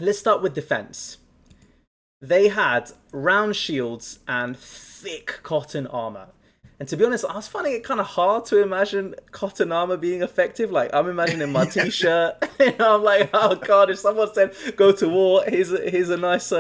let's start with defense. They had round shields and thick cotton armor. And to be honest, I was finding it kind of hard to imagine cotton armor being effective. Like, I'm imagining my Yeah. t-shirt. I'm like, oh god, if someone said go to war, here's a nice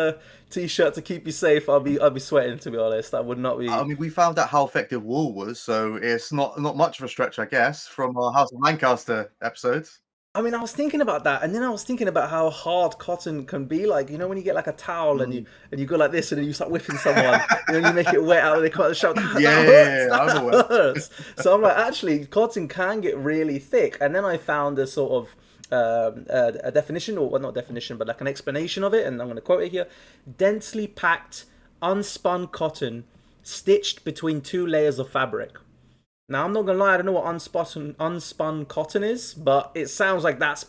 t-shirt to keep you safe, I'd be sweating. To be honest, that would not I be. mean, we found out how effective wool was, so it's not much of a stretch, I guess, from our House of Lancaster episodes. I mean, I was thinking about that, and then I was thinking about how hard cotton can be. Like, when you get like a towel and you Mm. go like this, and then you start whipping someone, and you make it wet out of the cotton shell. Yeah, That yeah, hurts. yeah, yeah, I'm aware. That hurts. So I'm like, actually, cotton can get really thick. And then I found a sort of a definition, or well, not definition, but like an explanation of it, and I'm going to quote it here: densely packed, unspun cotton stitched between two layers of fabric. Now, I'm not gonna lie, I don't know what unspun cotton is, but it sounds like that's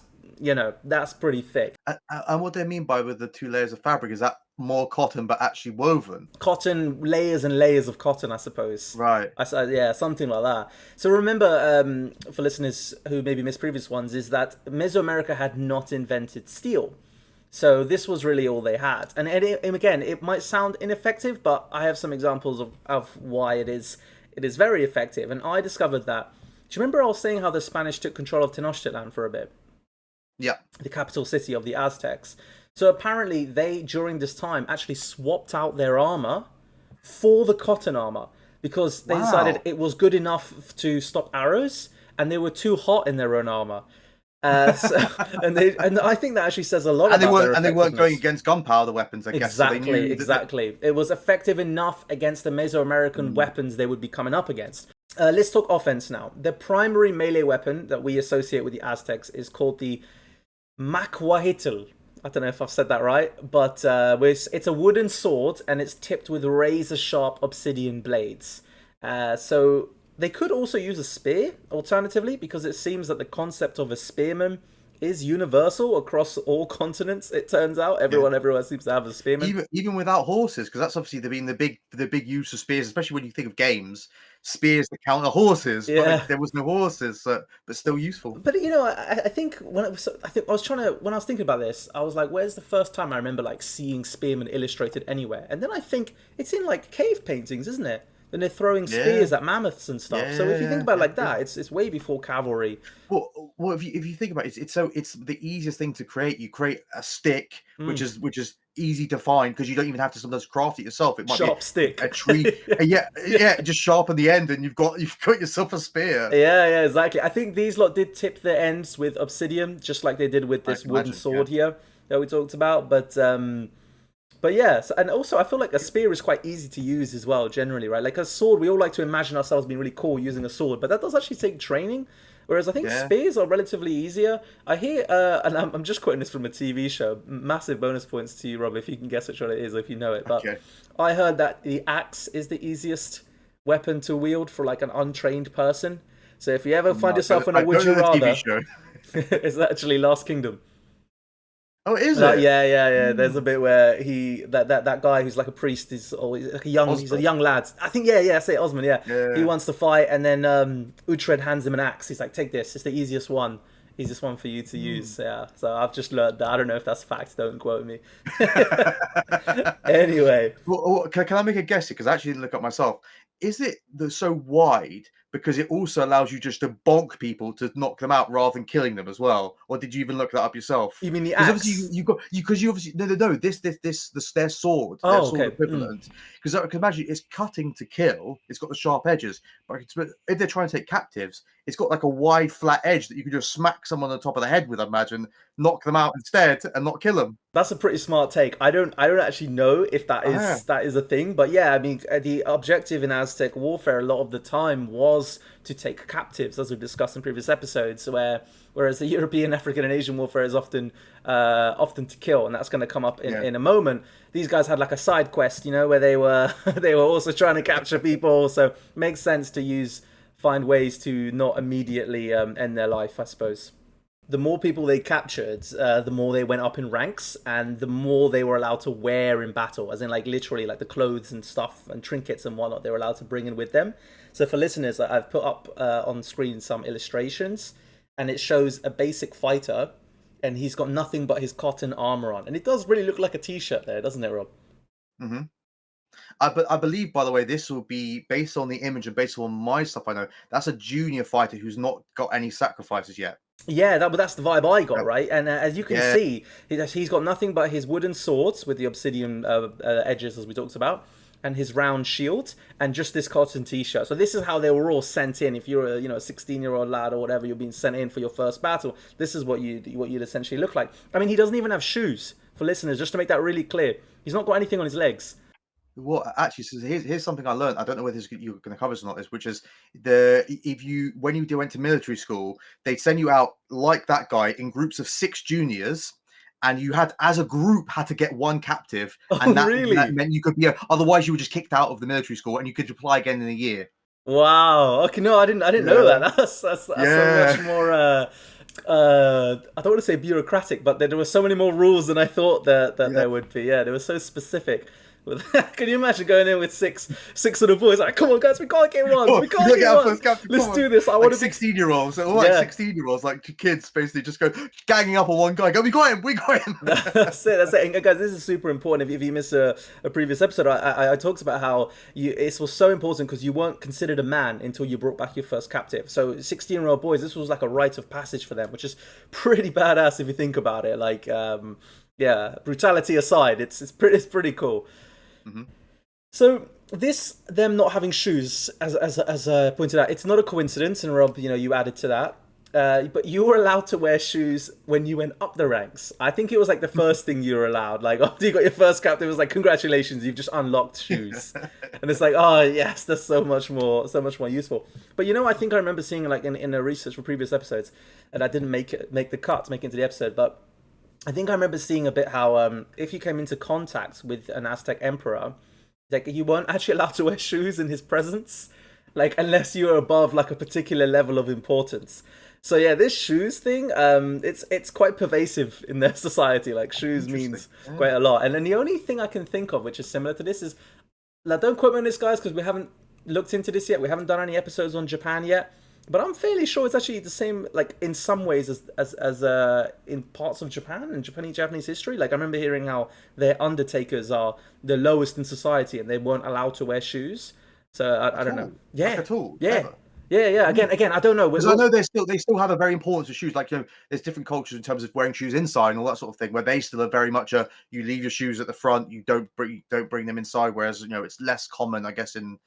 pretty thick. And what they mean by with the two layers of fabric is that more cotton, but actually woven. Cotton, layers and layers of cotton, I suppose. Right. I said, yeah, something like that. So remember, for listeners who maybe missed previous ones, is that Mesoamerica had not invented steel. So this was really all they had. And again, it might sound ineffective, but I have some examples of why it is very effective. And I discovered that. Do you remember I was saying how the Spanish took control of Tenochtitlan for a bit? Yeah. The capital city of the Aztecs. So apparently they, during this time, actually swapped out their armor for the cotton armor because they decided Wow. it was good enough to stop arrows, and they were too hot in their own armor. So, and I think that actually says a lot And they about their weren't and they weren't going effectiveness. against gunpowder weapons, I guess. So they Exactly, knew that. exactly. It was effective enough against the Mesoamerican Mm. weapons they would be coming up against. Let's talk offense now. The primary melee weapon that we associate with the Aztecs is called the Macuahitl. I don't know if I've said that right, but it's a wooden sword and it's tipped with razor sharp obsidian blades. So they could also use a spear, alternatively, because it seems that the concept of a spearman is universal across all continents. It turns out Yeah. everyone everywhere seems to have a spearman. Even without horses, because that's obviously been the big use of spears, especially when you think of games, spears that counter horses, but Yeah. there was no horses, but still useful. But I think I think I was trying to when I was thinking about this, I was like, where's the first time I remember like seeing spearmen illustrated anywhere? And then I think it's in like cave paintings, isn't it? When they're throwing Yeah, spears at mammoths and stuff. So yeah, if you think yeah, about it yeah, like yeah. that, it's way before cavalry. Well, if you think about it, it's the easiest thing to create. You create a stick, which Mm. is easy to find because you don't even have to sometimes craft it yourself. It might be Sharp stick. a tree, yeah, yeah. Just sharpen the end, and you've got yourself a spear. Yeah, yeah, exactly. I think these lot did tip their ends with obsidian, just like they did with I this can wooden imagine. Yeah. sword here that we talked about. But yeah, so, and also I feel like a spear is quite easy to use as well, generally, right? Like a sword, we all like to imagine ourselves being really cool using a sword, but that does actually take training. Whereas I think Yeah. spears are relatively easier. I hear, and I'm just quoting this from a TV show. Massive bonus points to you, Rob, if you can guess which one it is, or if you know it. But Okay. I heard that the axe is the easiest weapon to wield for like an untrained person. So if you ever No, find yourself in a I would go to you the TV rather, show. it's actually Last Kingdom. Oh, is it? Yeah, yeah, yeah. There's Hmm. a bit where that guy who's like a priest is always like he's a Osborne. young lad. I think yeah, say Osmond, yeah. He Yeah. wants to fight, and then Uhtred hands him an axe. He's like, take this. It's the easiest one for you to use. Yeah. So I've just learned that. I don't know if that's fact. Don't quote me. Anyway, Can I make a guess? Because I actually didn't look up myself. Is it so wide because it also allows you just to bonk people to knock them out rather than killing them as well? Or did you even look that up yourself? you mean the Because obviously axe? you obviously no their sword, their Oh, sword okay. Mm. equivalent. Because I can imagine it's cutting to kill. It's got the sharp edges, but if they're trying to take captives, it's got like a wide flat edge that you can just smack someone on the top of the head with. I imagine knock them out instead and not kill them. That's a pretty smart take. I don't actually know if that Ah, is a thing, but yeah, I mean the objective in Aztec warfare a lot of the time was to take captives, as we've discussed in previous episodes. Whereas the European, African, and Asian warfare is often to kill, and that's going to come up yeah. in a moment. These guys had like a side quest, where they were they were also trying to capture people, so it makes sense to find ways to not immediately end their life, I suppose. The more people they captured, the more they went up in ranks, and the more they were allowed to wear in battle, as in like literally like the clothes and stuff and trinkets and whatnot they were allowed to bring in with them. So for listeners, I've put up on screen some illustrations, and it shows a basic fighter, and he's got nothing but his cotton armor on, and it does really look like a t-shirt there, doesn't it, Rob? Mm-hmm. I believe, by the way, this will be based on the image and based on my stuff I know. That's a junior fighter who's not got any sacrifices yet. Yeah, that's the vibe I got, Yep. right? And as you can Yeah. see, he's got nothing but his wooden swords with the obsidian edges, as we talked about, and his round shield, and just this cotton t-shirt. So this is how they were all sent in. If you're a 16-year-old lad or whatever, you're being sent in for your first battle. This is what you'd essentially look like. I mean, he doesn't even have shoes, for listeners, just to make that really clear. He's not got anything on his legs. Well, actually, so here's something I learned. I don't know whether you're going to cover this or not. This, which is when you went to military school, they'd send you out like that guy in groups of 6 juniors, and you had, as a group, had to get one captive, and that meant you could be. Otherwise, you were just kicked out of the military school, and you could apply again in a year. Wow. Okay, no, I didn't know that. That's so much more. I don't want to say bureaucratic, but there were so many more rules than I thought that there would be. Yeah, they were so specific. Can you imagine going in with six of the boys? Like, come on, guys, we can't get one. We can't get one. Let's do this. I want to 16-year-olds, all like 16-year-olds, like kids, basically just go ganging up on one guy. Go, we got him. That's it. And guys, this is super important. If you missed a previous episode, I talked about how it was so important because you weren't considered a man until you brought back your first captive. So 16-year-old boys, this was like a rite of passage for them, which is pretty badass if you think about it. Like, brutality aside, it's pretty cool. Mm-hmm. So them not having shoes, as I pointed out, it's not a coincidence, and Rob, you added to that. But you were allowed to wear shoes when you went up the ranks. I think it was like the first thing you were allowed. Like after you got your first captain, it was like, congratulations, you've just unlocked shoes. And it's like, oh yes, that's so much more useful. But I think I remember seeing like in the research for previous episodes, and I didn't make the cut to make it into the episode, but I think I remember seeing a bit how if you came into contact with an Aztec emperor, like you weren't actually allowed to wear shoes in his presence, like unless you were above like a particular level of importance. So yeah, this shoes thing, it's quite pervasive in their society. Like shoes means quite a lot. And then the only thing I can think of which is similar to this is, like, don't quote me on this, guys, because we haven't looked into this yet. We haven't done any episodes on Japan yet. But I'm fairly sure it's actually the same, like in some ways, as in parts of Japan and Japanese history. Like I remember hearing how their undertakers are the lowest in society and they weren't allowed to wear shoes. So I don't know. Yeah, at all. Yeah. Ever. Yeah. Again, I don't know. Because I know they still have a very importance of shoes. Like there's different cultures in terms of wearing shoes inside and all that sort of thing, where they still are very much you leave your shoes at the front, you don't bring them inside. Whereas it's less common, I guess, in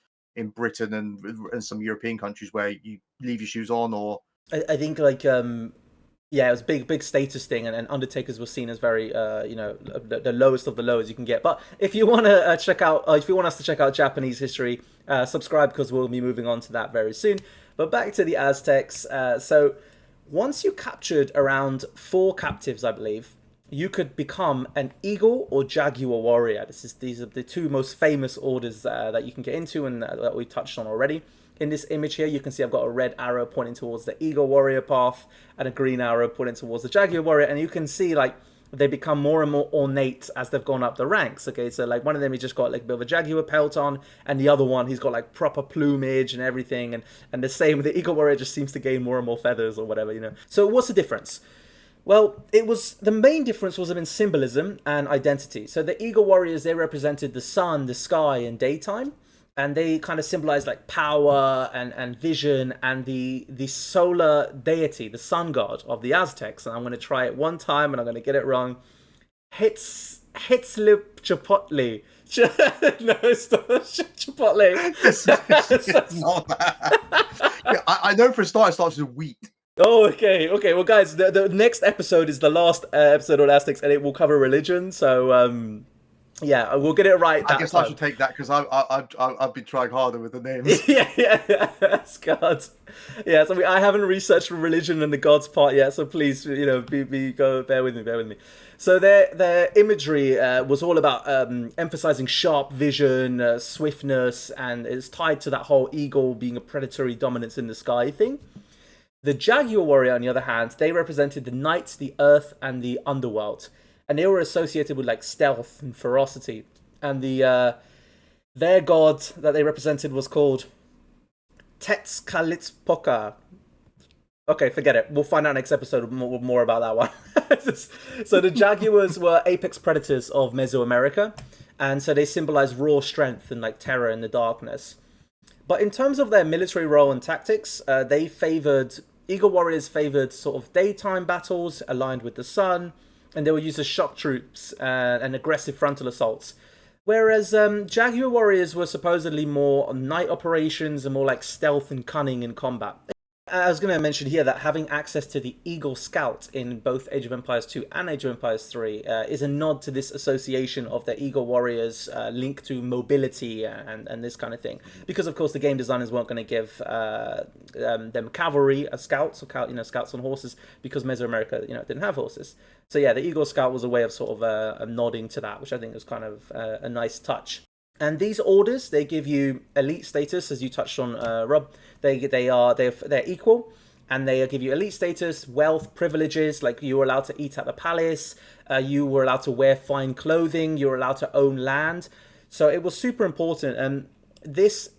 Britain and some European countries where you leave your shoes on. Or I think like it was a big status thing, and undertakers were seen as very the lowest of the lows you can get. But if you want to if you want us to check out Japanese history, subscribe, because we'll be moving on to that very soon. But back to the Aztecs. So once you captured around 4 captives, I believe, you could become an eagle or jaguar warrior. These are the 2 most famous orders that you can get into, and that we touched on already. In this image here, you can see I've got a red arrow pointing towards the eagle warrior path and a green arrow pointing towards the jaguar warrior. And you can see like they become more and more ornate as they've gone up the ranks. Okay, so like one of them, he just got like a bit of a jaguar pelt on, and the other one, he's got like proper plumage and everything. And the same, the eagle warrior just seems to gain more and more feathers or whatever. So what's the difference? Well, the main difference was in symbolism and identity. So the eagle warriors, they represented the sun, the sky, and daytime. And they kind of symbolized like power and vision and the solar deity, the sun god of the Aztecs. And I'm going to try it one time and I'm going to get it wrong. Hitzlipchopotli. No, it's not Chipotle. It's not that. I know for a start it starts with wheat. Oh, okay. Well, guys, the next episode is the last episode on Aztecs, and it will cover religion. So, yeah, we'll get it right. I guess I should take that because I've been trying harder with the names. yeah, God. Yeah, so I haven't researched religion and the gods part yet. So please, bear with me. So their imagery was all about emphasizing sharp vision, swiftness, and it's tied to that whole eagle being a predatory dominance in the sky thing. The jaguar warrior, on the other hand, they represented the night, the earth, and the underworld. And they were associated with like stealth and ferocity. And their god that they represented was called Texcoco. Okay, forget it. We'll find out next episode more about that one. So the Jaguars were apex predators of Mesoamerica, and so they symbolize raw strength and like terror in the darkness. But in terms of their military role and tactics, they favored Eagle Warriors favored sort of daytime battles aligned with the sun, and they were used as shock troops and aggressive frontal assaults. Whereas Jaguar Warriors were supposedly more night operations and more like stealth and cunning in combat. I was going to mention here that having access to the Eagle Scout in both Age of Empires 2 and Age of Empires 3 is a nod to this association of the Eagle Warriors linked to mobility and this kind of thing. Because, of course, the game designers weren't going to give them cavalry as scouts, or scouts on horses, because Mesoamerica didn't have horses. So, yeah, the Eagle Scout was a way of sort of nodding to that, which I think was kind of a nice touch. And these orders, they give you elite status, as you touched on, Rob. They're equal, and they give you elite status, wealth, privileges. Like you were allowed to eat at the palace, you were allowed to wear fine clothing, you were allowed to own land. So it was super important. And this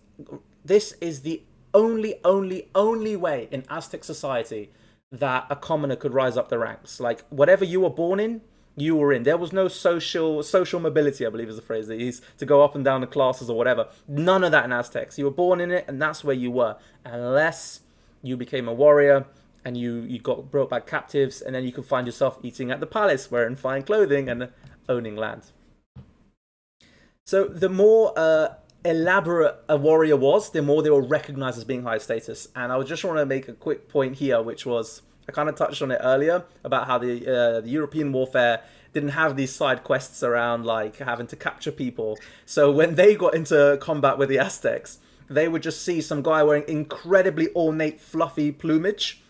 is the only way in Aztec society that a commoner could rise up the ranks. Like whatever you were born in, you were in. There was no social mobility, I believe is the phrase they use, to go up and down the classes or whatever. None of that in Aztecs. You were born in it, and that's where you were. Unless you became a warrior and you got brought back captives, and then you could find yourself eating at the palace, wearing fine clothing and owning land. So the more elaborate a warrior was, the more they were recognized as being high status. And I just want to make a quick point here, which was, I kind of touched on it earlier about how the European warfare didn't have these side quests around like having to capture people. So when they got into combat with the Aztecs, they would just see some guy wearing incredibly ornate, fluffy plumage,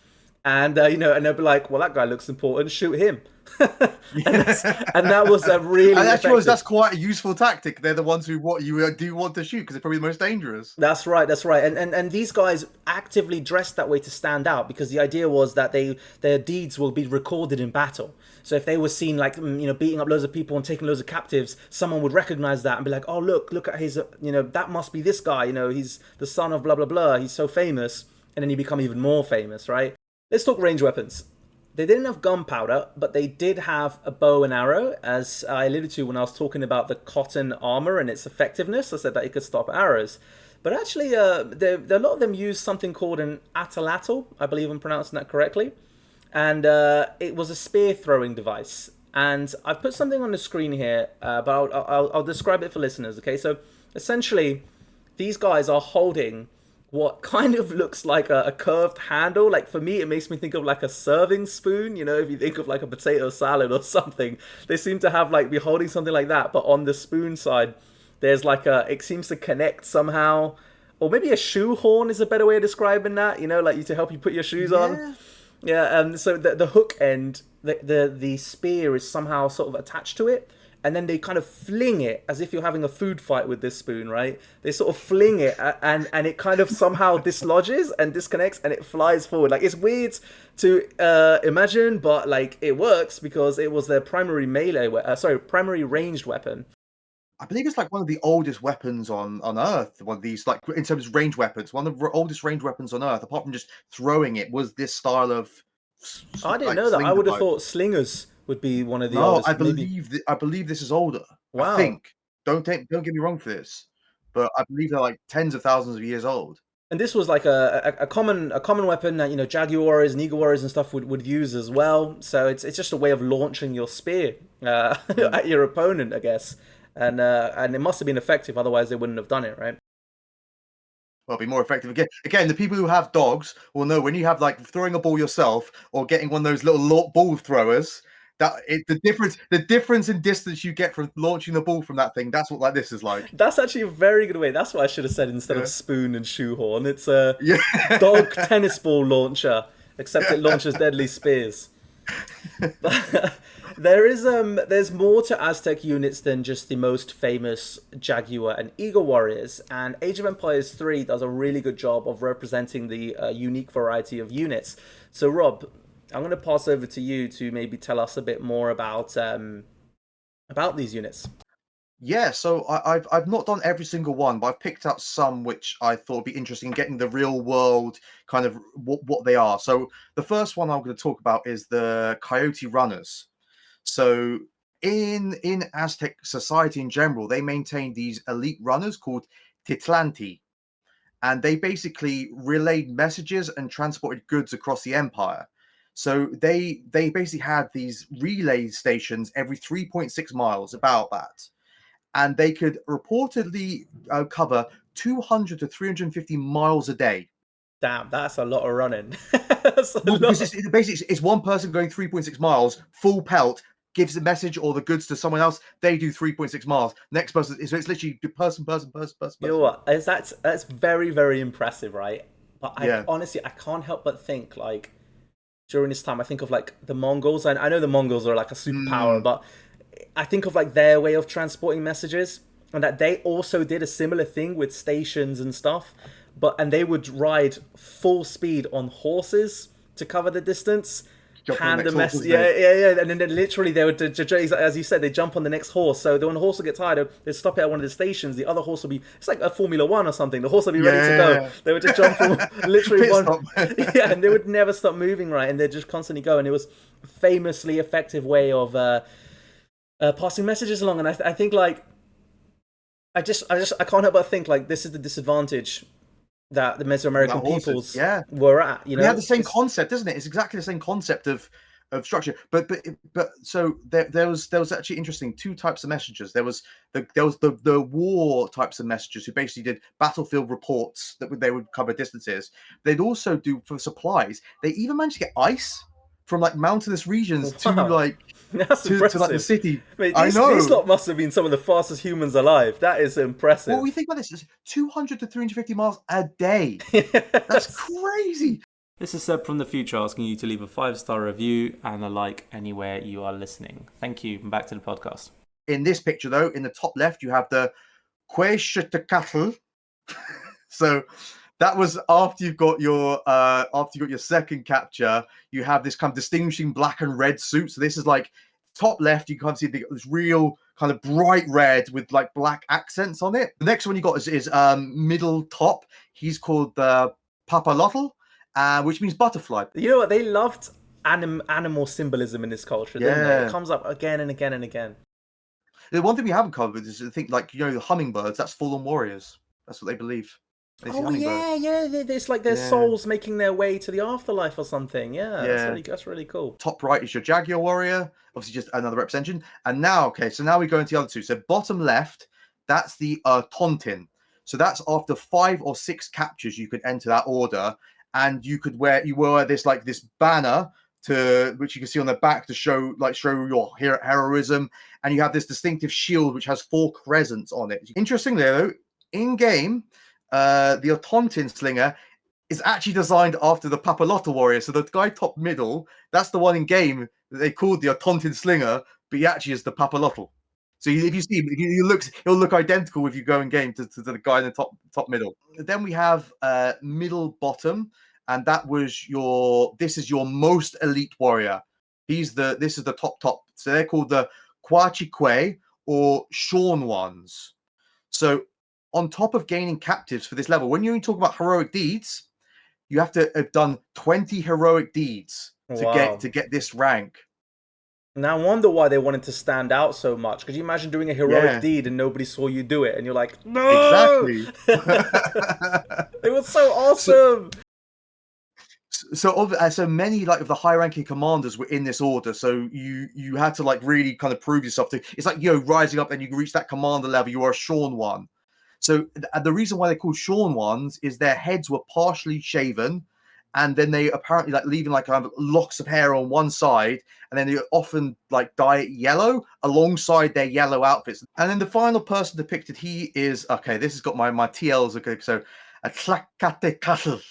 and and they'd be like, "Well, that guy looks important. Shoot him." and that was a really. And that's quite a useful tactic. They're the ones who you do want to shoot because they're probably the most dangerous. That's right. And these guys actively dressed that way to stand out, because the idea was that their deeds will be recorded in battle. So if they were seen like beating up loads of people and taking loads of captives, someone would recognize that and be like, "Oh, look at his that must be this guy. He's the son of blah blah blah. He's so famous." And then you become even more famous, right? Let's talk range weapons. They didn't have gunpowder, but they did have a bow and arrow, as I alluded to when I was talking about the cotton armor and its effectiveness. I said that it could stop arrows. But actually, a lot of them used something called an atlatl, I believe I'm pronouncing that correctly. And it was a spear throwing device. And I've put something on the screen here, but I'll describe it for listeners, okay? So essentially, these guys are holding what kind of looks like a curved handle. Like for me, it makes me think of like a serving spoon. If you think of like a potato salad or something, they seem to have like be holding something like that. But on the spoon side, there's like it seems to connect somehow, or maybe a shoe horn is a better way of describing that. Like to help you put your shoes on. Yeah. So the hook end, the spear is somehow sort of attached to it. And then they kind of fling it as if you're having a food fight with this spoon, right? They sort of fling it and it kind of somehow dislodges and disconnects and it flies forward. Like, it's weird to imagine, but like it works because it was their primary primary ranged weapon. I believe it's like one of the oldest weapons on Earth. One of these, like in terms of range weapons, one of the oldest range weapons on Earth, apart from just throwing it, was this style of. I didn't know that. I would have thought slingers would be one of the oldest. I believe this is older. Wow. I think. Don't get me wrong for this, but I believe they're like tens of thousands of years old. And this was like a common weapon that Jaguar Warriors and Eagle Warriors and stuff would use as well. So it's just a way of launching your spear at your opponent, I guess. And it must have been effective, otherwise they wouldn't have done it, right? Well, be more effective again. The people who have dogs will know when you have like throwing a ball yourself or getting one of those little ball throwers. The difference in distance you get from launching the ball from that thing, that's what like this is like. That's actually a very good way. That's what I should have said instead of spoon and shoehorn. It's a dog tennis ball launcher, except it launches deadly spears. There's more to Aztec units than just the most famous Jaguar and Eagle warriors, and Age of Empires 3 does a really good job of representing the unique variety of units. So Rob, I'm going to pass over to you to maybe tell us a bit more about these units. Yeah, so I've not done every single one, but I've picked out some which I thought would be interesting, getting the real world kind of what they are. So the first one I'm going to talk about is the Coyote Runners. So in Aztec society in general, they maintained these elite runners called Titlanti, and they basically relayed messages and transported goods across the empire. So they basically had these relay stations every 3.6 miles, about that, and they could reportedly cover 200 to 350 miles a day. Damn, that's a lot of running. That's a Well, because lot. it's basically it's one person going 3.6 miles full pelt, gives the message or the goods to someone else. They do 3.6 miles. Next person, so it's literally person. You know what? That's very, very impressive, right? But I Yeah. honestly, I can't help but think, like, during this time, I think of like the Mongols, and I know the Mongols are like a superpower, Mm. but I think of like their way of transporting messages, and that they also did a similar thing with stations and stuff, and they would ride full speed on horses to cover the distance. Jump on the Hand a next horse, message, wasn't it? yeah, and then literally they would, as you said, they jump on the next horse. So when the horse will get tired, they'd stop it at one of the stations. The other horse will be, it's like a Formula One or something. The horse will be ready to go. Yeah. They would just jump from literally Pit one, stop. yeah, and they would never stop moving, right? And they'd just constantly go, and it was a famously effective way of passing messages along. And I think like I can't help but think like this is the disadvantage that the Without Mesoamerican horses. peoples Yeah. were at. You We know, have the same concept, isn't it? It's exactly the same concept of structure. But so there was actually interesting two types of messages. There was the war types of messages who basically did battlefield reports that they would cover distances. They'd also do for supplies. They even managed to get ice from like mountainous regions to Wow. like That's to impressive. like the city. Mate, I know. these lot must have been some of the fastest humans alive. That is impressive. Well, we think about this: it's 200 to 350 miles a day. That's crazy. This is Seb from the future asking you to leave a 5-star review and a like anywhere you are listening. Thank you. And back to the podcast. In this picture, though, in the top left, you have the Quetzalcoatl. So that was after you've got your second capture. You have this kind of distinguishing black and red suit. So this is like top left. You can see this real kind of bright red with like black accents on it. The next one you got is middle top. He's called the Papalotl, which means butterfly. You know what? They loved animal symbolism in this culture, didn't they? Yeah. It comes up again and again and again. The one thing we haven't covered is I think like the hummingbirds. That's fallen warriors. That's what they believe. Oh yeah. It's like their souls making their way to the afterlife or something. Yeah. That's really cool. Top right is your Jaguar warrior, obviously just another representation. And now, so now we go into the other two. So bottom left, that's the Tontin. So that's after 5 or 6 captures, you could enter that order, and you wear this like this banner to which you can see on the back to show your heroism, and you have this distinctive shield which has 4 crescents on it. Interestingly, though, in game, the Tontin slinger is actually designed after the Papalotl warrior. So the guy top middle, that's the one in game that they called the Tontin slinger, but he actually is the Papalotl. So if you see him, he'll look identical if you go in game to the guy in the top middle. Then we have middle bottom, and this is your most elite warrior. This is the top. So they're called the Quachique or Shorn Ones. So on top of gaining captives for this level, when you talk about heroic deeds, you have to have done 20 heroic deeds to get this rank. Now I wonder why they wanted to stand out so much. Could you imagine doing a heroic deed and nobody saw you do it, and you're like, no, exactly. It was so awesome. So many like of the high-ranking commanders were in this order. So you had to like really kind of prove yourself to. It's like rising up, and you can reach that commander level. You are a Shorn One. So the reason why they're called Shorn Ones is their heads were partially shaven, and then they apparently like leaving like kind of locks of hair on one side, and then they often like dye it yellow alongside their yellow outfits. And then the final person depicted, he is this has got my TLs. Okay, so a Tlacatecatl.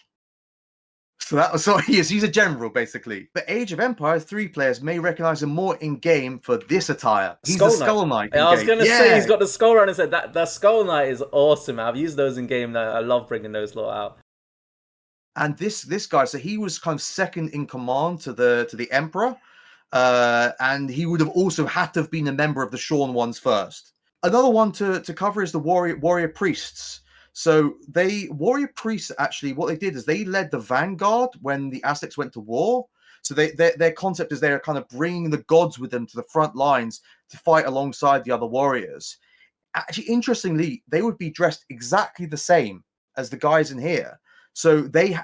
So he's a general basically. The Age of Empires 3 players may recognize him more in game for this attire. He's the Skull Knight. I was gonna say he's got the Skull Runner. Said that the Skull Knight is awesome. I've used those in game. I love bringing those lot out. And this guy, so he was kind of second in command to the Emperor, and he would have also had to have been a member of the Shorn Ones first. Another one to cover is the warrior priests. So warrior priests actually, what they did is they led the vanguard when the Aztecs went to war. So their concept is they're kind of bringing the gods with them to the front lines to fight alongside the other warriors. Actually, interestingly, they would be dressed exactly the same as the guys in here. So they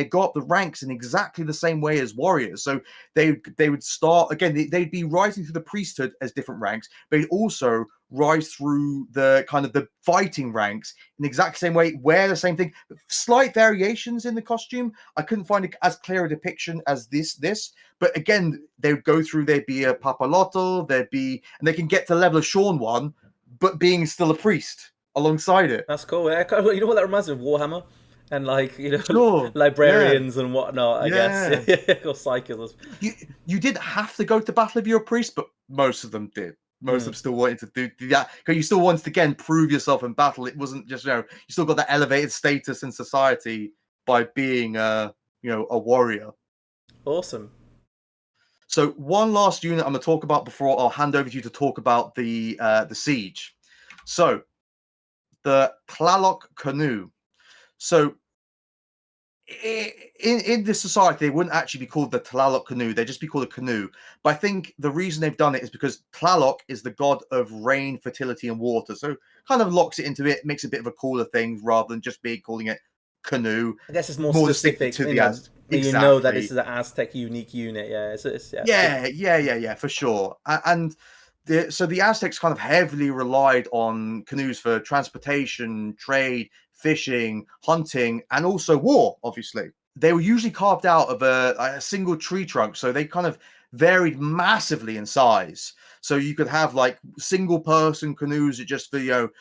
go up the ranks in exactly the same way as warriors. So they would start again. They'd be rising through the priesthood as different ranks, but they'd also rise through the kind of the fighting ranks in the exact same way. Wear the same thing. Slight variations in the costume. I couldn't find as clear a depiction as this. But again, they would go through. There'd be a papalotl. And they can get to the level of Sean one, but being still a priest alongside it. That's cool. Yeah, you know what that reminds me of? Warhammer. And Sure. librarians and whatnot, I guess. Or cyclists. You didn't have to go to battle if you're a priest, but most of them did. Most of them still wanted to do that because you still wanted to again prove yourself in battle. It wasn't just you still got that elevated status in society by being a warrior. Awesome. So one last unit I'm going to talk about before I'll hand over to you to talk about the siege. So the Tlaloc Canoe. So in this society, they wouldn't actually be called the Tlaloc Canoe. They'd just be called a canoe. But I think the reason they've done it is because Tlaloc is the god of rain, fertility, and water. So kind of locks it into it, makes it a bit of a cooler thing rather than just calling it canoe. I guess it's more specific to the Aztec. Exactly. You know that this is an Aztec unique unit. Yeah, for sure. And so the Aztecs kind of heavily relied on canoes for transportation, trade, fishing, hunting, and also war, obviously. They were usually carved out of a single tree trunk, so they kind of varied massively in size. So you could have like single person canoes that just for you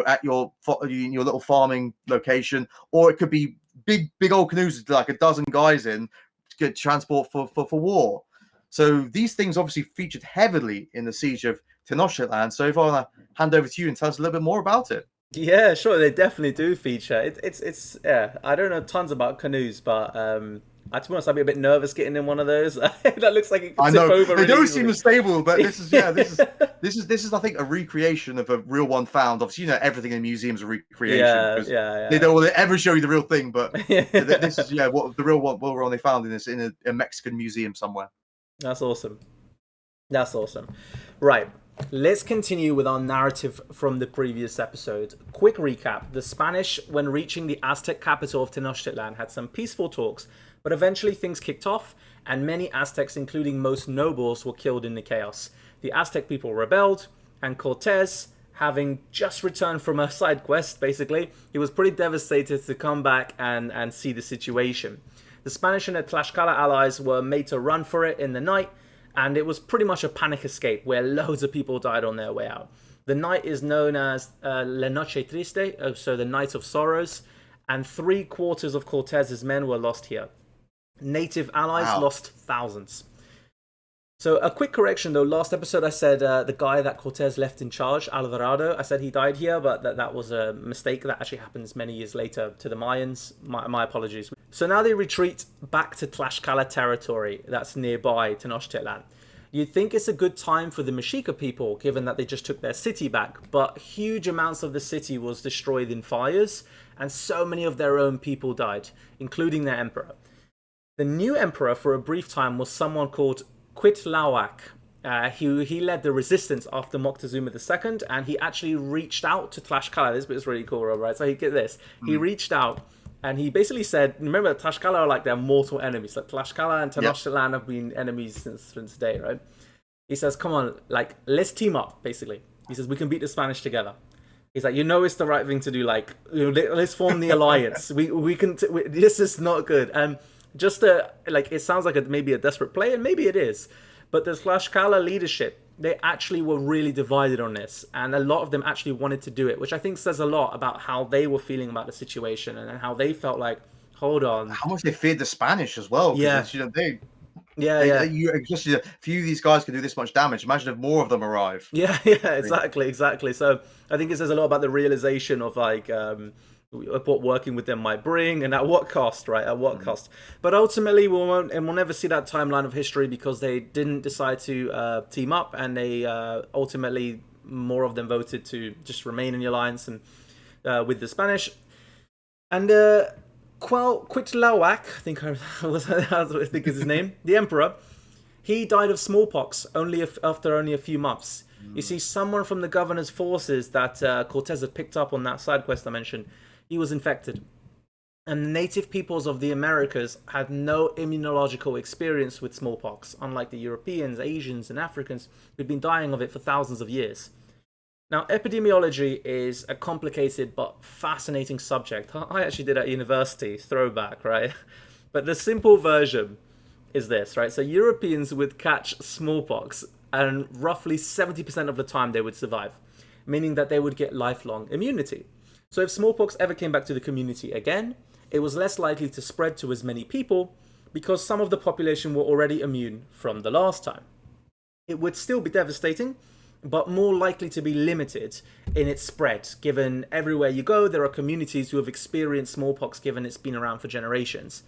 at your little farming location, or it could be big old canoes with like a dozen guys in to get transport for war. So these things obviously featured heavily in the Siege of Tenochtitlan. So if I want to hand over to you and tell us a little bit more about it. Yeah, sure. They definitely do feature. It's yeah. I don't know tons about canoes, but to be honest, I'd be a bit nervous getting in one of those. That looks like it could tip over. They don't seem stable, but this is I think a recreation of a real one found. Obviously, everything in museums are recreation. Yeah. They don't ever show you the real thing, but this is what the real one they found in a Mexican museum somewhere. That's awesome. Right. Let's continue with our narrative from the previous episode. Quick recap. The Spanish, when reaching the Aztec capital of Tenochtitlan, had some peaceful talks, but eventually things kicked off, and many Aztecs, including most nobles, were killed in the chaos. The Aztec people rebelled, and Cortés, having just returned from a side quest, basically, he was pretty devastated to come back and see the situation. The Spanish and the Tlaxcala allies were made to run for it in the night, and it was pretty much a panic escape where loads of people died on their way out. The night is known as La Noche Triste, so the Night of Sorrows, and 3/4 of Cortés's men were lost here. Native allies lost thousands. So a quick correction though, last episode I said the guy that Cortés left in charge, Alvarado, I said he died here, but that was a mistake. That actually happens many years later to the Mayans. My apologies. So now they retreat back to Tlaxcala territory that's nearby Tenochtitlan. You'd think it's a good time for the Mexica people, given that they just took their city back, but huge amounts of the city was destroyed in fires, and so many of their own people died, including their emperor. The new emperor for a brief time was someone called Tlaloc. He led the resistance after Moctezuma II, and he actually reached out to Tlaxcala. This bit is really cool, right? So he get this. He reached out, and he basically said, remember, Tlaxcala are like their mortal enemies. Like Tlaxcala and Tenochtitlan have been enemies since day, right? He says, come on, like, let's team up, basically. He says, we can beat the Spanish together. He's like, it's the right thing to do. Like, let's form the alliance. We can. This is not good. Just it sounds like maybe a desperate play, and maybe it is. But the Tlaxcala leadership, they actually were really divided on this, and a lot of them actually wanted to do it, which I think says a lot about how they were feeling about the situation and how they felt like, hold on, how much they feared the Spanish as well. Yeah, just a few of these guys can do this much damage. Imagine if more of them arrive. Yeah, exactly. So I think it says a lot about the realization of what working with them might bring, and at what cost, right? At what cost? But ultimately, we'll never see that timeline of history because they didn't decide to team up, and they ultimately more of them voted to just remain in the alliance and with the Spanish. And Tlaloc, I think is his name, the emperor, he died of smallpox after only a few months. You see, someone from the governor's forces that Cortés had picked up on that side quest I mentioned, he was infected. And the native peoples of the Americas had no immunological experience with smallpox, unlike the Europeans, Asians, and Africans who'd been dying of it for thousands of years. Now, epidemiology is a complicated but fascinating subject. I actually did at university, throwback, right? But the simple version is this, right? So Europeans would catch smallpox, and roughly 70% of the time they would survive, meaning that they would get lifelong immunity. So if smallpox ever came back to the community again, it was less likely to spread to as many people because some of the population were already immune from the last time. It would still be devastating, but more likely to be limited in its spread, given everywhere you go, there are communities who have experienced smallpox given it's been around for generations.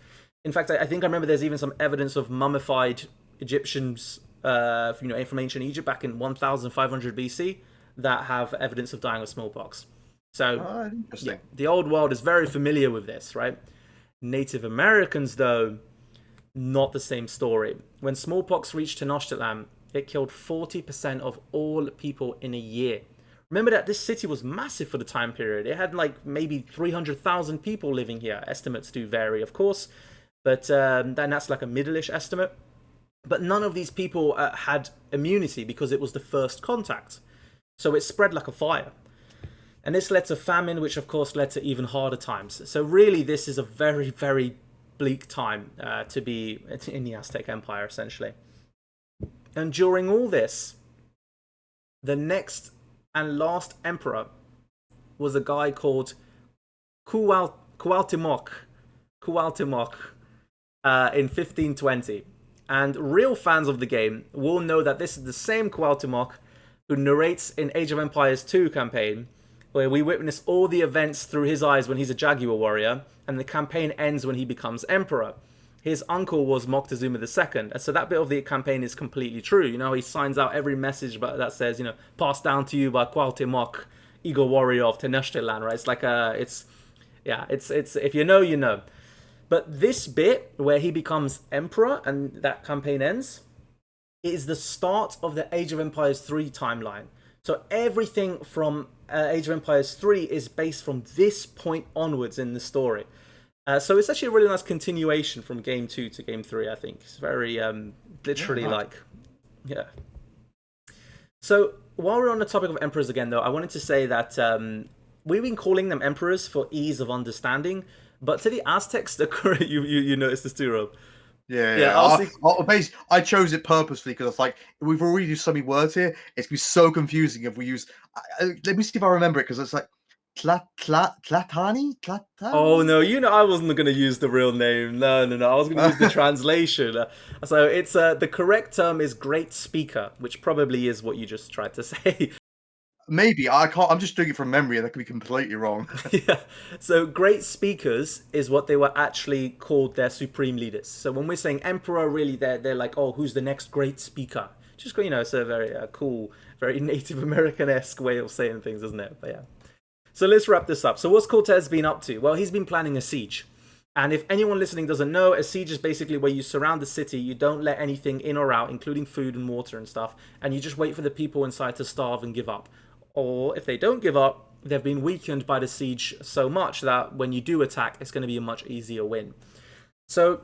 In fact, I think I remember there's even some evidence of mummified Egyptians from ancient Egypt back in 1500 BC that have evidence of dying of smallpox. So yeah, the old world is very familiar with this, right? Native Americans, though, not the same story. When smallpox reached Tenochtitlan, it killed 40% of all people in a year. Remember that this city was massive for the time period. It had like maybe 300,000 people living here. Estimates do vary, of course, but then that's like a middle-ish estimate. But none of these people had immunity because it was the first contact. So it spread like a fire. And this led to famine, which of course led to even harder times. So really, this is a very, very bleak time to be in the Aztec Empire, essentially. And during all this, the next and last emperor was a guy called Cuauhtemoc in 1520. And real fans of the game will know that this is the same Cuauhtemoc who narrates in Age of Empires 2 campaign, where we witness all the events through his eyes when he's a Jaguar warrior, and the campaign ends when he becomes emperor. His uncle was Moctezuma II, and so that bit of the campaign is completely true. You know, he signs out every message that says, passed down to you by Cuauhtemoc, Eagle Warrior of Tenochtitlan, right? It's like it's if you know, you know. But this bit where he becomes emperor and that campaign ends is the start of the Age of Empires 3 timeline. So everything from Age of Empires 3 is based from this point onwards in the story. So it's actually a really nice continuation from Game 2 to Game 3, I think. It's very, literally yeah. So while we're on the topic of emperors again, though, I wanted to say that we've been calling them emperors for ease of understanding, but to the Aztecs, you noticed this too, Rob. Yeah. I chose it purposefully because it's like, we've already used so many words here. It's going to be so confusing if we use... let me see if I remember it, because it's like Tlatani? Oh, no, I wasn't going to use the real name. No. I was going to use the translation. So it's the correct term is great speaker, which probably is what you just tried to say. Maybe. I can't. I'm just doing it from memory, and that could be completely wrong. Yeah. So great speakers is what they were actually called, their supreme leaders. So when we're saying emperor, really, they're like, oh, who's the next great speaker? Just, it's a very cool, very Native American-esque way of saying things, isn't it? But yeah. So let's wrap this up. So what's Cortés been up to? Well, he's been planning a siege. And if anyone listening doesn't know, a siege is basically where you surround the city, you don't let anything in or out, including food and water and stuff, and you just wait for the people inside to starve and give up. Or if they don't give up, they've been weakened by the siege so much that when you do attack, it's going to be a much easier win. So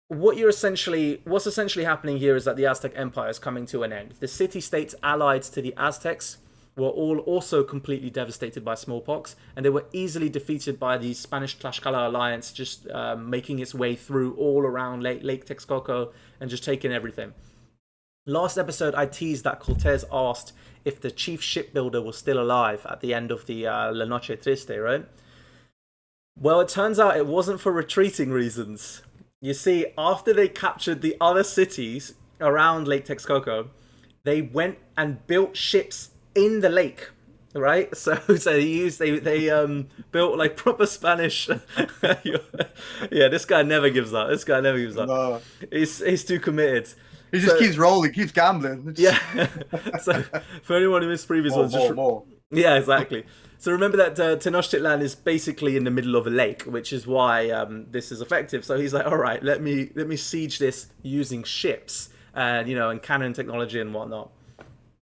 what's essentially happening here is that the Aztec Empire is coming to an end. The city-states allied to the Aztecs were all also completely devastated by smallpox, and they were easily defeated by the Spanish Tlaxcala alliance, just making its way through all around Lake Texcoco and just taking everything. Last episode, I teased that Cortés asked if the chief shipbuilder was still alive at the end of the La Noche Triste, right? Well, it turns out it wasn't for retreating reasons. You see, after they captured the other cities around Lake Texcoco, they went and built ships in the lake, right? So they built like proper Spanish. Yeah, this guy never gives up. No. He's too committed. He just keeps rolling, keeps gambling. Yeah. So for anyone who missed previous ones, more. Yeah, exactly. So remember that Tenochtitlan is basically in the middle of a lake, which is why this is effective. So he's like, all right, let me siege this using ships and and cannon technology and whatnot.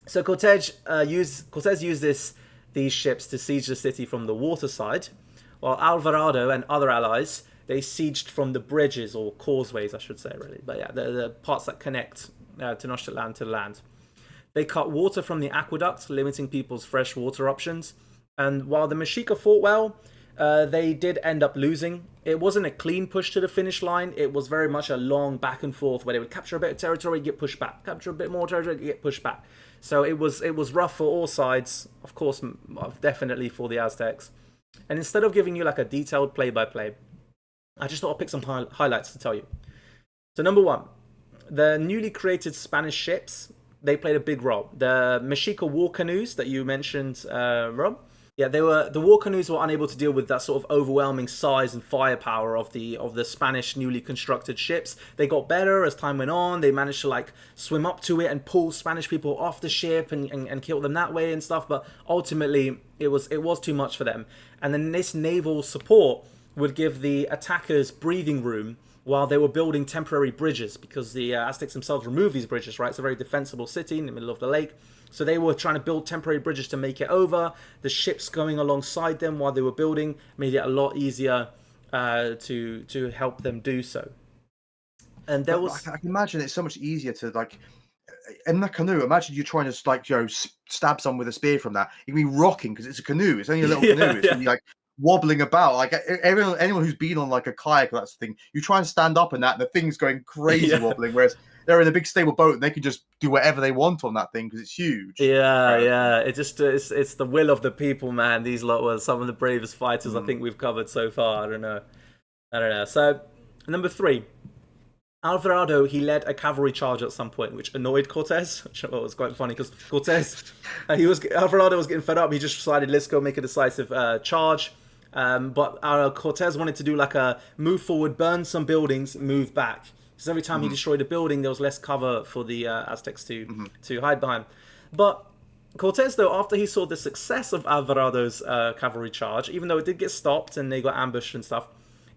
So Cortés used these ships to siege the city from the water side, while Alvarado and other allies, they sieged from the bridges or causeways, I should say, really. But yeah, the parts that connect Tenochtitlan to the land. They cut water from the aqueduct, limiting people's fresh water options. And while the Mexica fought well, they did end up losing. It wasn't a clean push to the finish line. It was very much a long back and forth where they would capture a bit of territory, get pushed back. Capture a bit more territory, get pushed back. So it was rough for all sides, of course, definitely for the Aztecs. And instead of giving you like a detailed play-by-play, I just thought I'd pick some highlights to tell you. So number one, the newly created Spanish ships, they played a big role. The Mexica war canoes that you mentioned, Rob, yeah, the war canoes were unable to deal with that sort of overwhelming size and firepower of the Spanish newly constructed ships. They got better as time went on. They managed to like swim up to it and pull Spanish people off the ship and kill them that way and stuff. But ultimately, it was too much for them. And then this naval support would give the attackers breathing room while they were building temporary bridges, because the Aztecs themselves removed these bridges, right? It's a very defensible city in the middle of the lake. So they were trying to build temporary bridges to make it over. The ships going alongside them while they were building made it a lot easier to help them do so. And there was... I can imagine it's so much easier to, like, in the canoe, imagine you trying to, like, stab someone with a spear from that. You'd be rocking because it's a canoe. It's only a little canoe. It's gonna be like wobbling about. Like anyone who's been on like a kayak or that thing, you try and stand up in that, and the thing's going crazy wobbling. Whereas they're in a big stable boat and they can just do whatever they want on that thing because it's huge. Yeah. It's the will of the people, man. These lot were some of the bravest fighters I think we've covered so far. I don't know. So number 3. Alvarado, he led a cavalry charge at some point, which annoyed Cortés, which I thought was quite funny because Cortés, Alvarado was getting fed up. He just decided, let's go make a decisive charge. But Cortés wanted to do like a move forward, burn some buildings, move back. Because every time he destroyed a building, there was less cover for the Aztecs to hide behind. But Cortés, though, after he saw the success of Alvarado's cavalry charge, even though it did get stopped and they got ambushed and stuff,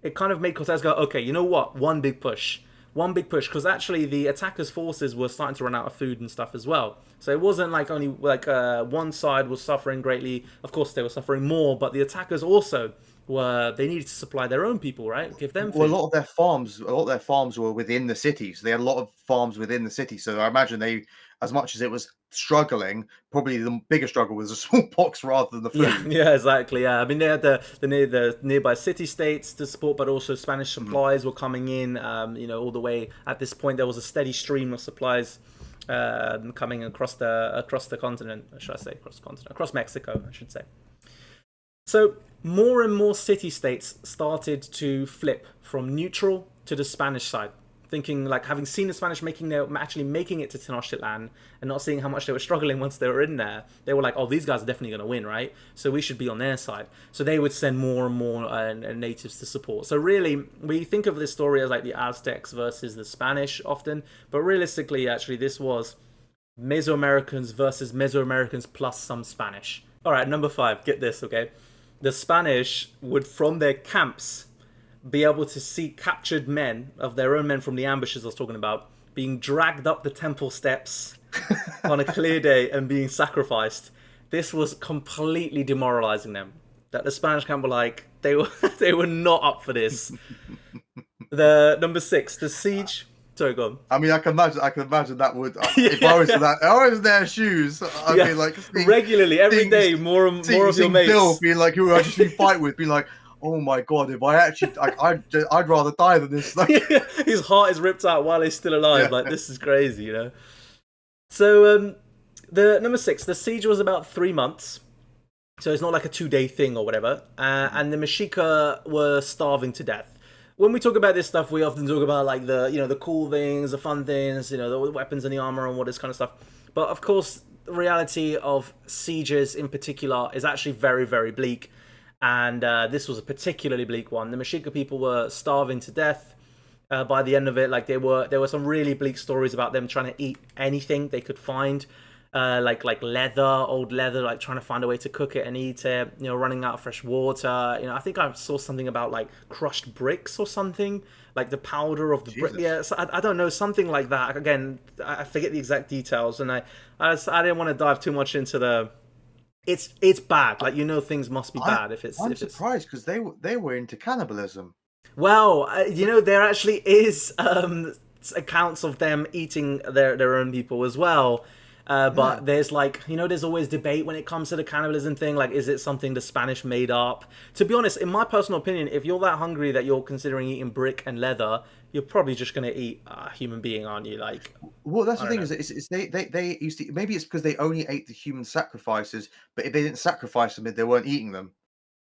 it kind of made Cortés go, okay, you know what? One big push, because actually the attackers' forces were starting to run out of food and stuff as well. So it wasn't like only like one side was suffering greatly. Of course, they were suffering more, but the attackers also they needed to supply their own people, right? Give them food. Well, a lot of their farms were within the cities. They had a lot of farms within the city. So I imagine they, as much as it was struggling, probably the bigger struggle was the smallpox rather than the food. Yeah, exactly. Yeah, I mean they had the nearby city-states to support, but also Spanish supplies were coming in. All the way at this point there was a steady stream of supplies coming across the continent. Should I say across the continent? Across Mexico, I should say. So more and more city-states started to flip from neutral to the Spanish side, thinking like having seen the Spanish actually making it to Tenochtitlan and not seeing how much they were struggling once they were in there, they were like, oh, these guys are definitely going to win, right? So we should be on their side. So they would send more and more natives to support. So really, we think of this story as like the Aztecs versus the Spanish often, but realistically, actually, this was Mesoamericans versus Mesoamericans plus some Spanish. All right, number 5, get this, okay? The Spanish would, from their camps, be able to see captured men, of their own men from the ambushes I was talking about, being dragged up the temple steps on a clear day and being sacrificed. This was completely demoralizing them. That the Spanish camp were like, they were not up for this. The number 6, the siege. Sorry, go on. I mean, I can imagine that would. If I was in their shoes, I'd be like regularly every day, more of your mates. Bill being like, who I just been fight with, being like, oh my god, if I actually, I'd rather die than this. Like, his heart is ripped out while he's still alive. Like, this is crazy, you know. So the number 6, the siege was about 3 months. So it's not like a 2-day thing or whatever. And the Mexica were starving to death. When we talk about this stuff, we often talk about like the cool things, the fun things, the weapons and the armor and all this kind of stuff. But of course, the reality of sieges in particular is actually very, very bleak. And this was a particularly bleak one. The Mexica people were starving to death. By the end of it, like there were some really bleak stories about them trying to eat anything they could find, like leather, old leather, like trying to find a way to cook it and eat it. You know, running out of fresh water. You know, I think I saw something about like crushed bricks or something, like the powder of the brick. Jesus. Yeah, so I don't know, something like that. Again, I forget the exact details, and I didn't want to dive too much into the. It's bad. Like, you know, things must be bad if it's. I'm surprised because they were into cannibalism. Well, you know, there actually is accounts of them eating their own people as well. But there's like, you know, there's always debate when it comes to the cannibalism thing. Like, is it something the Spanish made up? To be honest, in my personal opinion, if you're that hungry that you're considering eating brick and leather, you're probably just going to eat a human being, aren't you? Like, Well, that's the thing, is it's they used to, maybe it's because they only ate the human sacrifices, but if they didn't sacrifice them, they weren't eating them.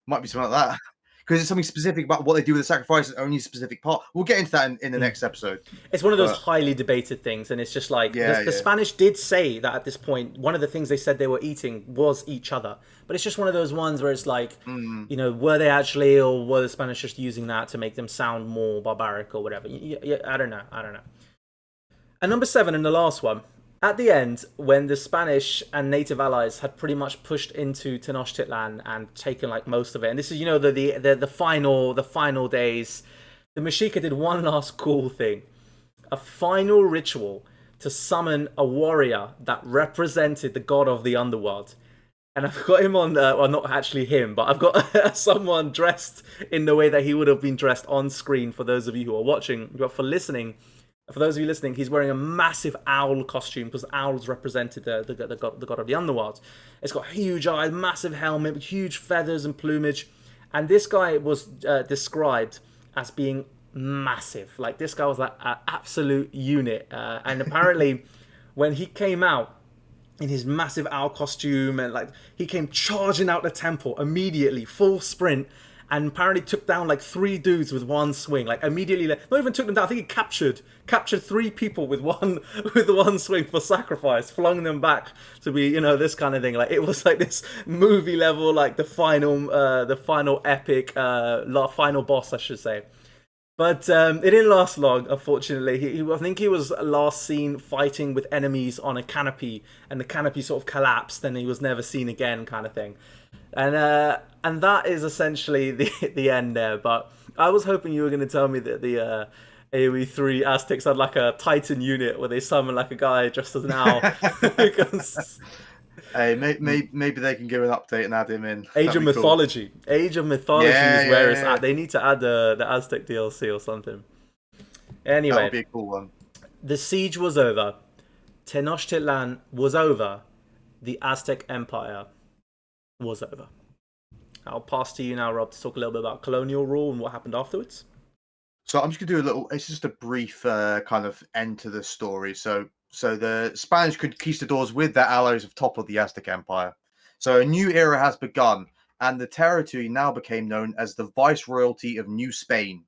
Might be something like that. Because it's something specific about what they do with the sacrifices, only a specific part. We'll get into that in the next episode. it's one of those highly debated things, and it's just like the Spanish did say that at this point, one of the things they said they were eating was each other. But it's just one of those ones where it's like, you know, were they actually, or were the Spanish just using that to make them sound more barbaric or whatever? I don't know. And number 7, and the last one. At the end, when the Spanish and native allies had pretty much pushed into Tenochtitlan and taken like most of it, and this is, you know, the final days, the Mexica did one last cool thing, a final ritual to summon a warrior that represented the god of the underworld. And I've got him on, well, not actually him, but I've got someone dressed in the way that he would have been dressed on screen for those of you who are watching. But for those of you listening, he's wearing a massive owl costume because owls represented the god of the underworld. It's got huge eyes, massive helmet, huge feathers and plumage. And this guy was described as being massive. Like, this guy was like an absolute unit. And apparently, when he came out in his massive owl costume, and like he came charging out the temple immediately, full sprint, and apparently took down like 3 dudes with one swing. Like, immediately, not even took them down. I think he captured 3 people with one swing for sacrifice, flung them back to be, you know, this kind of thing. Like, it was like this movie level, like the final epic, final boss, I should say. But it didn't last long, unfortunately. I think he was last seen fighting with enemies on a canopy, and the canopy sort of collapsed, and he was never seen again, kind of thing. And that is essentially the end there. But I was hoping you were going to tell me that the AoE3 Aztecs had like a Titan unit where they summon like a guy dressed as an owl. Because... Hey, maybe they can give an update and add him in. Age of Mythology. Cool. Age of Mythology is where it's at. They need to add the Aztec DLC or something. Anyway, that would be a cool one. The siege was over. Tenochtitlan was over. The Aztec Empire was over. I'll pass to you now, Rob, to talk a little bit about Colonial Rule and what happened afterwards. So I'm just going to do a little... It's just a brief kind of end to the story. So the Spanish conquistadors with their allies have toppled the Aztec Empire. So a new era has begun, and the territory now became known as the Viceroyalty of New Spain.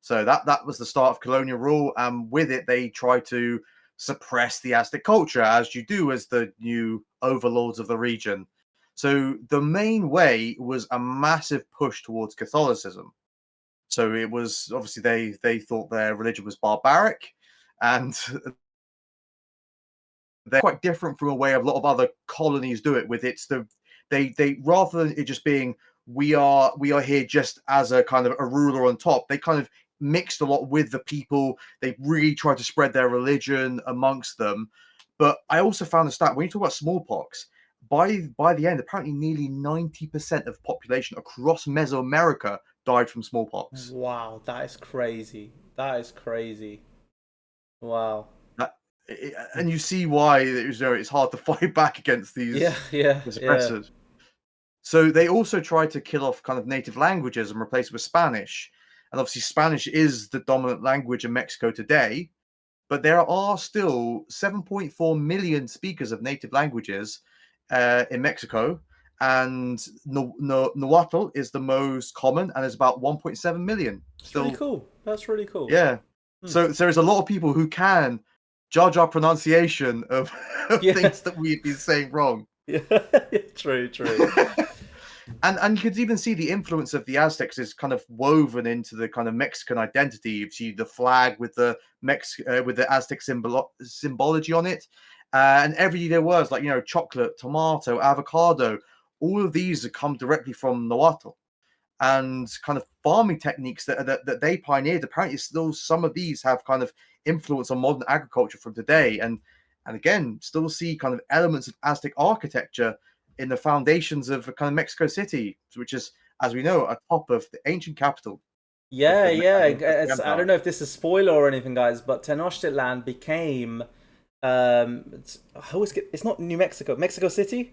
So that was the start of colonial rule, and with it, they tried to suppress the Aztec culture, as you do as the new overlords of the region. So the main way was a massive push towards Catholicism. So it was, obviously, they thought their religion was barbaric, and they're quite different from a way a lot of other colonies do it. With they rather than it just being we are here just as a kind of a ruler on top, they kind of mixed a lot with the people. They really tried to spread their religion amongst them. But I also found a stat when you talk about smallpox. By the end, apparently nearly 90% of population across Mesoamerica died from smallpox. Wow, that is crazy. Wow. And you see why it's hard to fight back against these oppressors. Yeah. So they also tried to kill off kind of native languages and replace it with Spanish. And obviously Spanish is the dominant language in Mexico today, but there are still 7.4 million speakers of native languages in Mexico, and Nahuatl is the most common and is about 1.7 million. Still, really cool. That's really cool. Yeah. So there's a lot of people who can judge our pronunciation of things that we've been saying wrong. Yeah, true. And you could even see the influence of the Aztecs is kind of woven into the kind of Mexican identity. You see the flag with the with the Aztec symbology on it, and everyday words like chocolate, tomato, avocado. All of these have come directly from Nahuatl, and kind of farming techniques that they pioneered. Apparently, still some of these have kind of influence on modern agriculture from today, and again, still see kind of elements of Aztec architecture in the foundations of kind of Mexico City, which is, as we know, atop of the ancient capital. Yeah, yeah. The I don't know if this is spoiler or anything, guys, but Tenochtitlan became I always get, it's not New Mexico, Mexico City.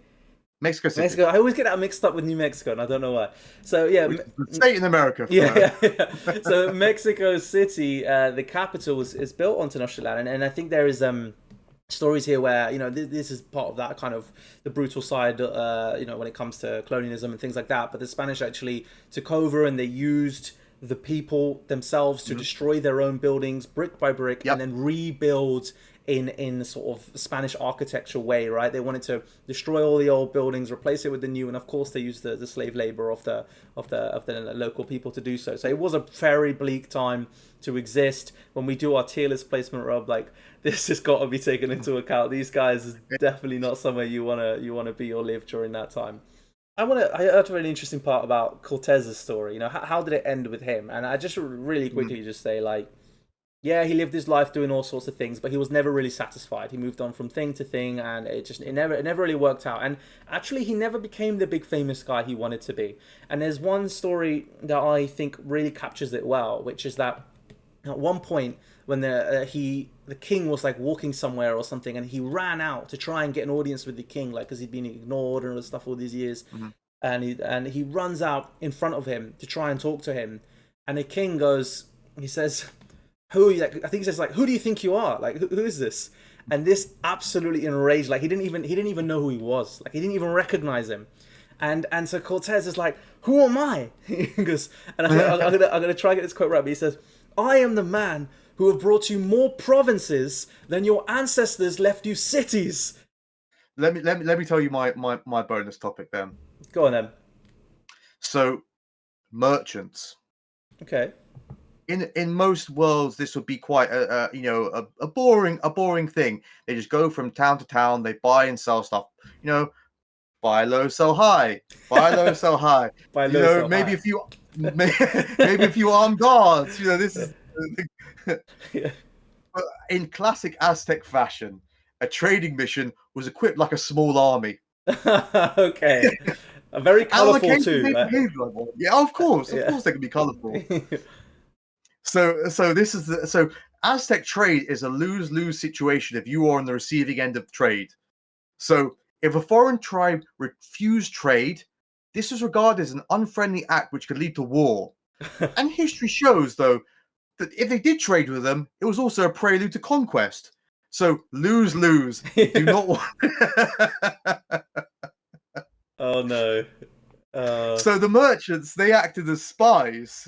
Mexico City. Mexico. I always get that mixed up with New Mexico, and I don't know why. So yeah, the state in America. Yeah. So Mexico City, the capital is built on Tenochtitlan, and I think there is stories here where this is part of that kind of the brutal side, when it comes to colonialism and things like that. But the Spanish actually took over, and they used the people themselves to destroy their own buildings brick by brick, and then rebuild in sort of Spanish architecture way, right? They wanted to destroy all the old buildings, replace it with the new, and of course they used the slave labor of the local people to do so. So it was a very bleak time to exist. When we do our tier list placement, Rob, like this has got to be taken into account. These guys is definitely not somewhere you wanna be or live during that time. I heard a really interesting part about Cortés's story. How did it end with him? And I just really quickly just say, like, yeah, he lived his life doing all sorts of things, but he was never really satisfied. He moved on from thing to thing, and it never really worked out. And actually, he never became the big famous guy he wanted to be. And there's one story that I think really captures it well, which is that at one point when the king was like walking somewhere or something, and he ran out to try and get an audience with the king, like because he'd been ignored and all this stuff all these years, and he runs out in front of him to try and talk to him, and the king he says, who are you? Like, I think he says, like, who do you think you are? Like, who is this? And this absolutely enraged. Like, he didn't even know who he was. Like, he didn't even recognize him. And so Cortés is like, who am I? He goes, and I'm gonna try and get this quote right. But he says, I am the man who have brought you more provinces than your ancestors left you cities. Let me tell you my bonus topic then. Go on then. So, merchants. Okay. In most worlds, this would be quite a boring thing. They just go from town to town. They buy and sell stuff. Buy low, sell high. Buy low, sell high. Buy low, sell maybe high. maybe a few armed guards. This is. Yeah. But in classic Aztec fashion, a trading mission was equipped like a small army. Okay. A very colourful too. Yeah, of course they can be colourful. So Aztec trade is a lose-lose situation if you are on the receiving end of trade. So if a foreign tribe refused trade, this was regarded as an unfriendly act which could lead to war. And history shows, though, that if they did trade with them, it was also a prelude to conquest. So lose-lose. Do not want. Oh no. So the merchants, they acted as spies.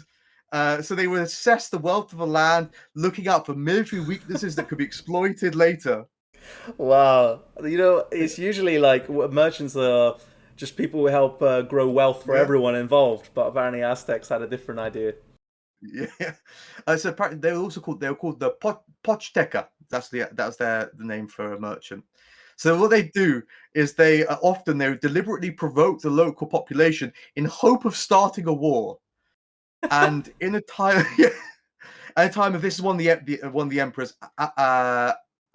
So they would assess the wealth of a land, looking out for military weaknesses that could be exploited later. Wow. It's usually like merchants are just people who help grow wealth for everyone involved, but apparently Aztecs had a different idea. Yeah. So apparently they were called the Pochteca. That's the name for a merchant. So what they do is they deliberately provoke the local population in hope of starting a war. And in a time of this is one of the emperors,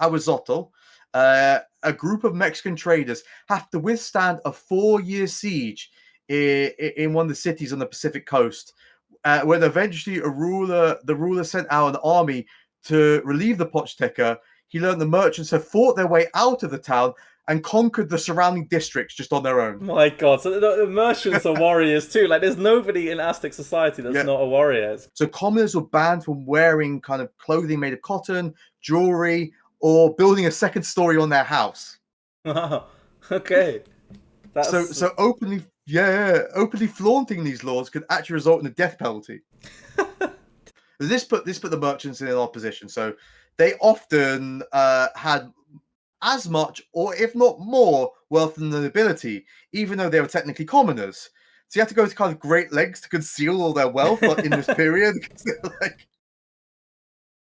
Ahuizotl, a group of Mexican traders have to withstand a 4-year siege in one of the cities on the Pacific coast, when eventually the ruler sent out an army to relieve the Pochteca. He learned the merchants have fought their way out of the town and conquered the surrounding districts just on their own. My God, so the merchants are warriors too. Like, there's nobody in Aztec society that's not a warrior. So commoners were banned from wearing kind of clothing made of cotton, jewelry, or building a second story on their house. Wow. Okay. So openly flaunting these laws could actually result in a death penalty. This put the merchants in an opposition. So they often had as much, or if not more, wealth than the nobility, even though they were technically commoners. So you have to go to kind of great lengths to conceal all their wealth in this period. Like...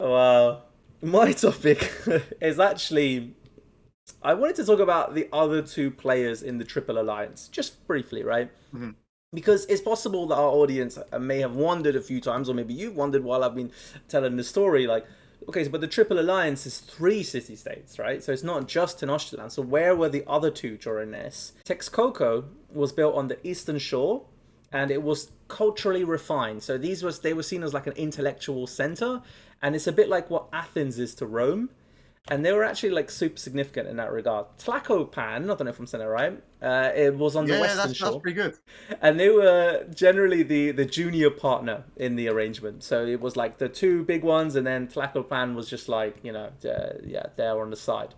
Wow. My topic is actually, I wanted to talk about the other two players in the Triple Alliance, just briefly, right? Mm-hmm. Because it's possible that our audience may have wondered a few times, or maybe you've wondered while I've been telling the story, like, okay, but the Triple Alliance is 3 city-states, right? So it's not just Tenochtitlan. So where were the other two during this? Texcoco was built on the eastern shore, and it was culturally refined. So they were seen as like an intellectual center, and it's a bit like what Athens is to Rome. And they were actually like super significant in that regard. Tlacopan, I don't know if I'm saying it right, it was on the western shore. That's pretty good. And they were generally the junior partner in the arrangement. So it was like the two big ones, and then Tlacopan was just like, there on the side.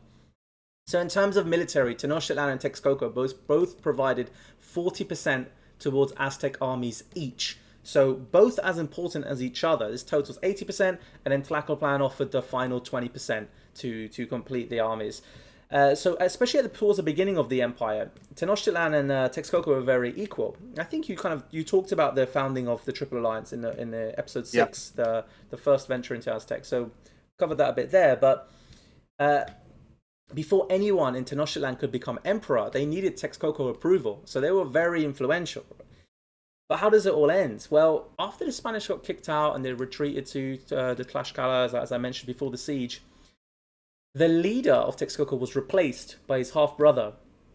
So in terms of military, Tenochtitlan and Texcoco both provided 40% towards Aztec armies each. So both as important as each other. This totals 80%, and then Tlacopan offered the final 20% to complete the armies. So especially towards the beginning of the empire, Tenochtitlan and Texcoco were very equal. I think you talked about the founding of the Triple Alliance in the episode 6, the first venture into Aztec. So covered that a bit there, but before anyone in Tenochtitlan could become emperor, they needed Texcoco approval. So they were very influential. But how does it all end? Well, after the Spanish got kicked out and they retreated to the Tlaxcala, as I mentioned before the siege, the leader of Texcoco was replaced by his half-brother.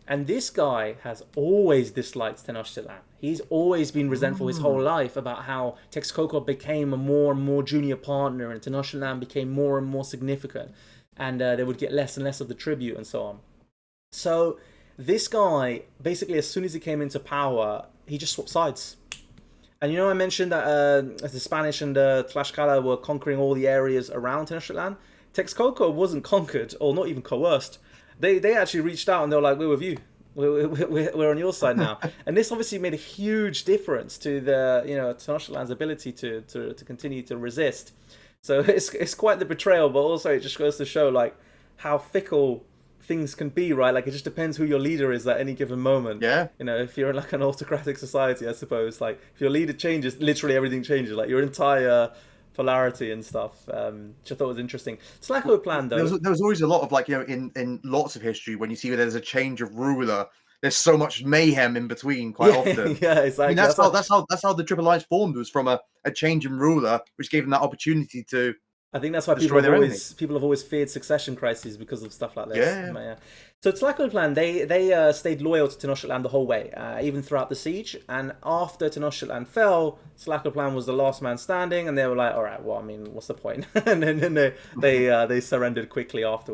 And this guy has always disliked Tenochtitlan. He's always been resentful his whole life about how Texcoco became a more and more junior partner and Tenochtitlan became more and more significant. And they would get less and less of the tribute and so on. So this guy, basically as soon as he came into power, he just swapped sides. And I mentioned that as the Spanish and the Tlaxcala were conquering all the areas around Tenochtitlan, Texcoco wasn't conquered or not even coerced. They actually reached out and they were like, we're with you. We're on your side now. And this obviously made a huge difference to the Tenochtitlan's ability to continue to resist. So it's quite the betrayal, but also it just goes to show like how fickle things can be, right? Like it just depends who your leader is at any given moment. Yeah. If you're in like an autocratic society, I suppose, like if your leader changes, literally everything changes. Like your entire polarity and stuff, which I thought was interesting. Tlacopan, though, there was always a lot of like in lots of history when you see there's a change of ruler, there's so much mayhem in between quite often. Yeah, exactly. I mean, that's how the Triple Alliance formed, was from a change in ruler, which gave them that opportunity to. I think that's why people have always feared succession crises because of stuff like this. Yeah. So Tlacopan, they stayed loyal to Tenochtitlan the whole way, even throughout the siege. And after Tenochtitlan fell, Tlacopan was the last man standing, and they were like, "All right, well, I mean, what's the point?" And then they surrendered quickly afterwards.